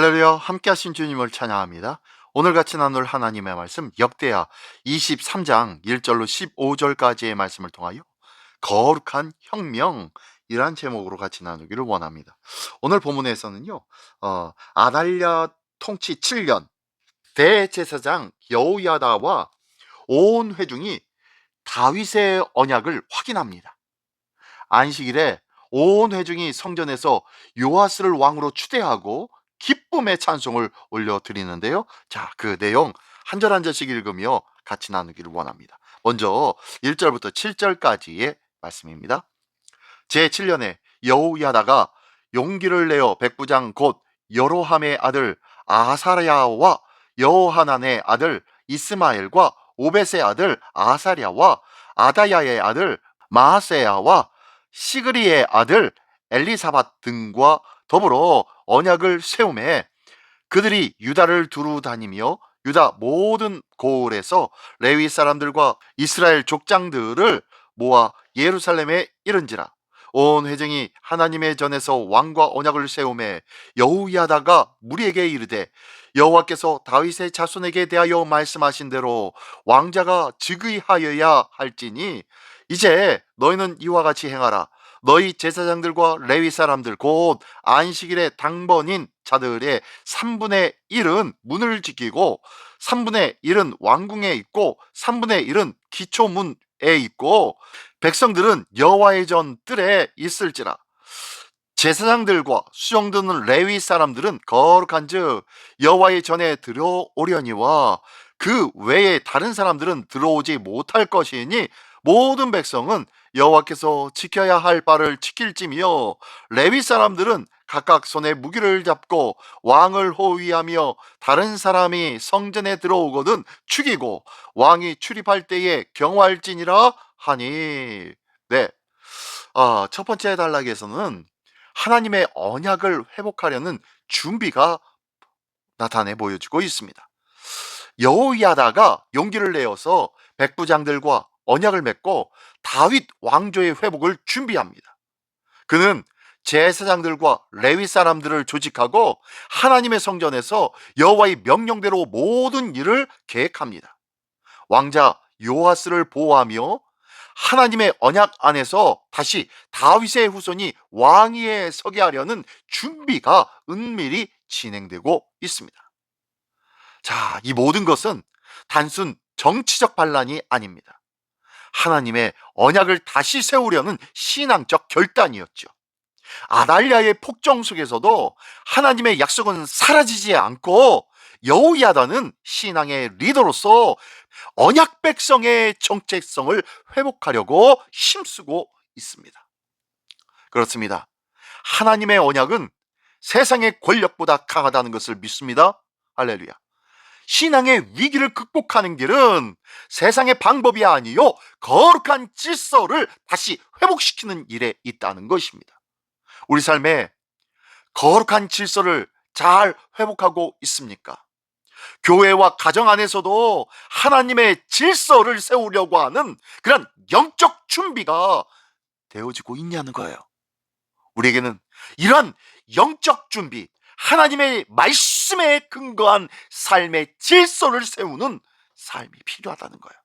할렐루야, 함께 하신 주님을 찬양합니다. 오늘 같이 나눌 하나님의 말씀 역대하 23장 1절로 15절까지의 말씀을 통하여 거룩한 혁명이란 제목으로 같이 나누기를 원합니다. 오늘 본문에서는요, 아달랴 통치 7년 대제사장 여호야다와 온 회중이 다윗의 언약을 확인합니다. 안식일에 온 회중이 성전에서 요아스를 왕으로 추대하고 기쁨의 찬송을 올려드리는데요. 자, 그 내용 한 절 한 절씩 읽으며 같이 나누기를 원합니다. 먼저 1절부터 7절까지의 말씀입니다. 제7년에 여호야다가 용기를 내어 백부장 곧 여로함의 아들 아사랴와 여호하난의 아들 이스마엘과 오벳의 아들 아사랴와 아다야의 아들 마아세야와 시그리의 아들 엘리사밧 등과 더불어 언약을 세우매 그들이 유다를 두루 다니며 유다 모든 고을에서 레위 사람들과 이스라엘 족장들을 모아 예루살렘에 이른지라. 온 회중이 하나님의 전에서 왕과 언약을 세우매 여호야다가 무리에게 이르되 여호와께서 다윗의 자손에게 대하여 말씀하신 대로 왕자가 즉위하여야 할지니 이제 너희는 이와 같이 행하라. 너희 제사장들과 레위 사람들 곧 안식일의 당번인 자들의 3분의 1은 문을 지키고 3분의 1은 왕궁에 있고 3분의 1은 기초문에 있고 백성들은 여호와의 전 뜰에 있을지라. 제사장들과 수종드는 레위 사람들은 거룩한즉 여호와의 전에 들어오려니와 그 외에 다른 사람들은 들어오지 못할 것이니 모든 백성은 여호와께서 지켜야 할 바를 지킬지며 레위 사람들은 각각 손에 무기를 잡고 왕을 호위하며 다른 사람이 성전에 들어오거든 죽이고 왕이 출입할 때에 경호할지니라 하니. 네, 첫 번째 단락에서는 하나님의 언약을 회복하려는 준비가 나타내 보여지고 있습니다. 여호야다가 용기를 내어서 백부장들과 언약을 맺고 다윗 왕조의 회복을 준비합니다. 그는 제사장들과 레위 사람들을 조직하고 하나님의 성전에서 여호와의 명령대로 모든 일을 계획합니다. 왕자 요아스를 보호하며 하나님의 언약 안에서 다시 다윗의 후손이 왕위에 서게 하려는 준비가 은밀히 진행되고 있습니다. 자, 이 모든 것은 단순 정치적 반란이 아닙니다. 하나님의 언약을 다시 세우려는 신앙적 결단이었죠. 아달랴의 폭정 속에서도 하나님의 약속은 사라지지 않고 여호야다는 신앙의 리더로서 언약 백성의 정체성을 회복하려고 힘쓰고 있습니다. 그렇습니다. 하나님의 언약은 세상의 권력보다 강하다는 것을 믿습니다. 할렐루야. 신앙의 위기를 극복하는 길은 세상의 방법이 아니요 거룩한 질서를 다시 회복시키는 일에 있다는 것입니다. 우리 삶에 거룩한 질서를 잘 회복하고 있습니까? 교회와 가정 안에서도 하나님의 질서를 세우려고 하는 그런 영적 준비가 되어지고 있냐는 거예요. 우리에게는 이런 영적 준비, 하나님의 말씀에 근거한 삶의 질서를 세우는 삶이 필요하다는 거예요.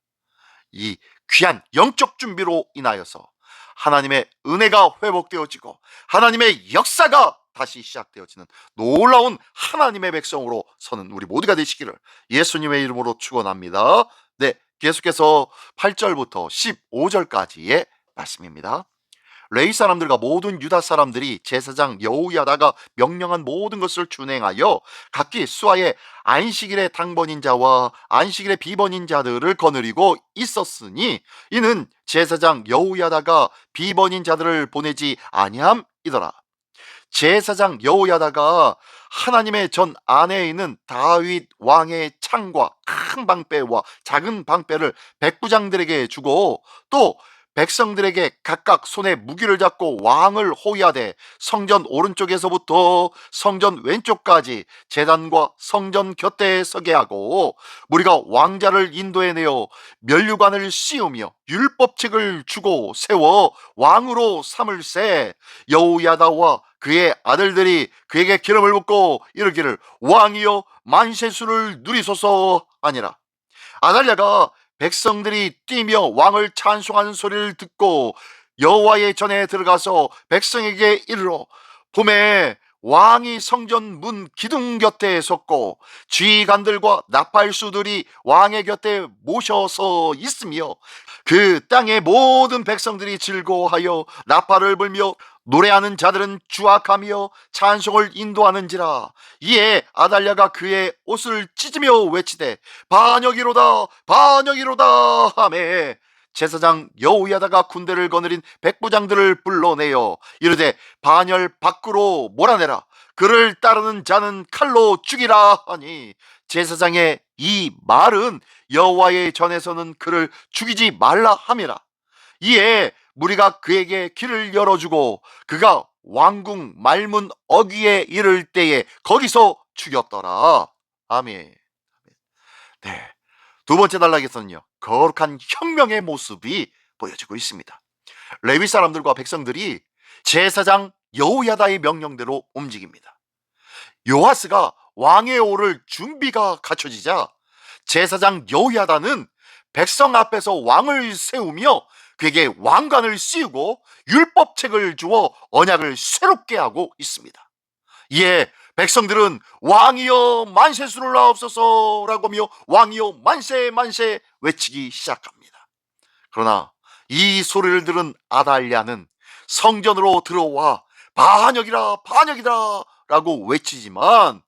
이 귀한 영적 준비로 인하여서 하나님의 은혜가 회복되어지고 하나님의 역사가 다시 시작되어지는 놀라운 하나님의 백성으로 서는 우리 모두가 되시기를 예수님의 이름으로 축원합니다. 네, 계속해서 8절부터 15절까지의 말씀입니다. 레위 사람들과 모든 유다 사람들이 제사장 여호야다가 명령한 모든 것을 준행하여 각기 수하에 안식일의 당번인 자와 안식일의 비번인 자들을 거느리고 있었으니 이는 제사장 여호야다가 비번인 자들을 보내지 아니함이더라. 제사장 여호야다가 하나님의 전 안에 있는 다윗 왕의 창과 큰 방패와 작은 방패를 백부장들에게 주고 또 백성들에게 각각 손에 무기를 잡고 왕을 호위하되 성전 오른쪽에서부터 성전 왼쪽까지 제단과 성전 곁에 서게 하고 우리가 왕자를 인도해내어 면류관을 씌우며 율법책을 주고 세워 왕으로 삼을세. 여호야다와 그의 아들들이 그에게 기름을 붓고 이르기를 왕이여 만세수를 누리소서 하니라. 아달랴가 백성들이 뛰며 왕을 찬송하는 소리를 듣고 여호와의 전에 들어가서 백성에게 이르러 봄에 왕이 성전 문 기둥 곁에 섰고 지휘관들과 나팔수들이 왕의 곁에 모셔서 있으며 그 땅의 모든 백성들이 즐거워하여 나팔을 불며 노래하는 자들은 주악하며 찬송을 인도하는지라. 이에 아달랴가 그의 옷을 찢으며 외치되 반역이로다 반역이로다 하매 제사장 여호야다가 군대를 거느린 백부장들을 불러내어 이르되 반열 밖으로 몰아내라. 그를 따르는 자는 칼로 죽이라 하니 제사장의 이 말은 여호와의 전에서는 그를 죽이지 말라 함이라. 이에 무리가 그에게 길을 열어주고 그가 왕궁 말문 어귀에 이를 때에 거기서 죽였더라. 아멘. 네, 두 번째 단락에서는요 거룩한 혁명의 모습이 보여지고 있습니다. 레위 사람들과 백성들이 제사장 여호야다의 명령대로 움직입니다. 요아스가 왕에 오를 준비가 갖춰지자 제사장 여호야다는 백성 앞에서 왕을 세우며 그에게 왕관을 씌우고 율법책을 주어 언약을 새롭게 하고 있습니다. 이에 백성들은 왕이여 만세수를 하옵소서라고 하며 왕이여 만세 만세 외치기 시작합니다. 그러나 이 소리를 들은 아달랴는 성전으로 들어와 반역이라 반역이다 라고 외치지만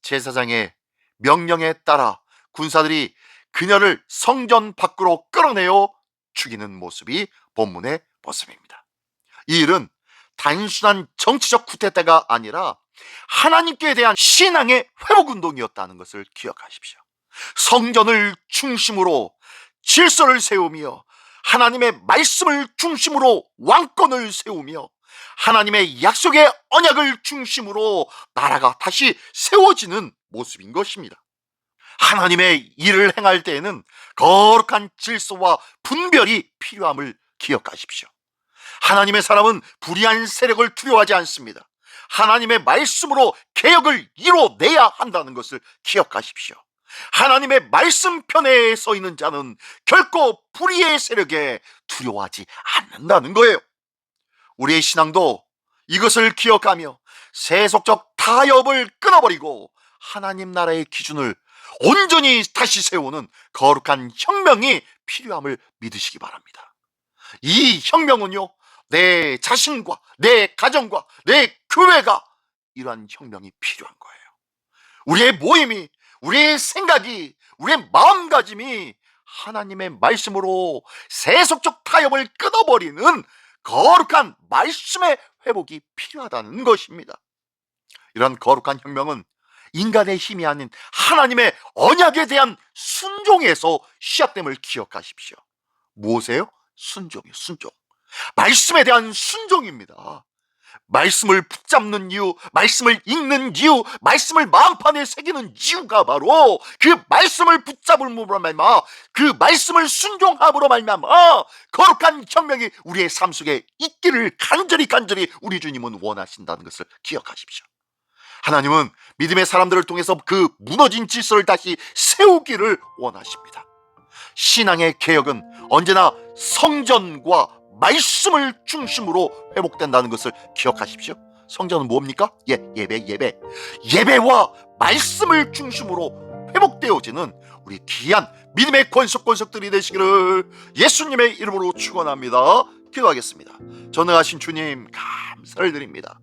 제사장의 명령에 따라 군사들이 그녀를 성전 밖으로 끌어내어 죽이는 모습이 본문의 모습입니다. 이 일은 단순한 정치적 쿠데타가 아니라 하나님께 대한 신앙의 회복운동이었다는 것을 기억하십시오. 성전을 중심으로 질서를 세우며 하나님의 말씀을 중심으로 왕권을 세우며 하나님의 약속의 언약을 중심으로 나라가 다시 세워지는 모습인 것입니다. 하나님의 일을 행할 때에는 거룩한 질서와 분별이 필요함을 기억하십시오. 하나님의 사람은 불의한 세력을 두려워하지 않습니다. 하나님의 말씀으로 개혁을 이뤄내야 한다는 것을 기억하십시오. 하나님의 말씀 편에 서 있는 자는 결코 불의의 세력에 두려워하지 않는다는 거예요. 우리의 신앙도 이것을 기억하며 세속적 타협을 끊어버리고 하나님 나라의 기준을 온전히 다시 세우는 거룩한 혁명이 필요함을 믿으시기 바랍니다. 이 혁명은요 내 자신과 내 가정과 내 교회가 이러한 혁명이 필요한 거예요. 우리의 모임이, 우리의 생각이, 우리의 마음가짐이 하나님의 말씀으로 세속적 타협을 끊어버리는 거룩한 말씀의 회복이 필요하다는 것입니다. 이런 거룩한 혁명은 인간의 힘이 아닌 하나님의 언약에 대한 순종에서 시작됨을 기억하십시오. 무엇이에요? 순종이요, 순종. 말씀에 대한 순종입니다. 말씀을 붙잡는 이유, 말씀을 읽는 이유, 말씀을 마음판에 새기는 이유가 바로 그 말씀을 붙잡음으로 말미암아, 그 말씀을 순종함으로 말미암아 거룩한 혁명이 우리의 삶 속에 있기를 간절히 우리 주님은 원하신다는 것을 기억하십시오. 하나님은 믿음의 사람들을 통해서 그 무너진 질서를 다시 세우기를 원하십니다. 신앙의 개혁은 언제나 성전과 말씀을 중심으로 회복된다는 것을 기억하십시오. 성전은 뭡니까? 예배와 말씀을 중심으로 회복되어지는 우리 귀한 믿음의 권속들이 되시기를 예수님의 이름으로 축원합니다. 기도하겠습니다. 전능하신 주님 감사를 드립니다.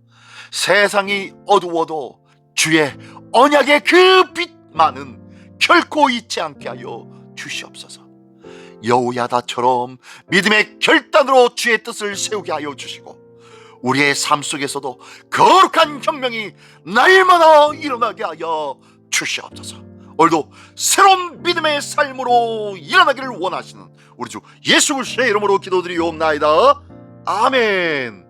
세상이 어두워도 주의 언약의 그 빛만은 결코 잊지 않게 하여 주시옵소서. 여호야다처럼 믿음의 결단으로 주의 뜻을 세우게 하여 주시고 우리의 삶 속에서도 거룩한 혁명이 날마다 일어나게 하여 주시옵소서. 오늘도 새로운 믿음의 삶으로 일어나기를 원하시는 우리 주 예수 그리스도의 이름으로 기도드리옵나이다. 아멘.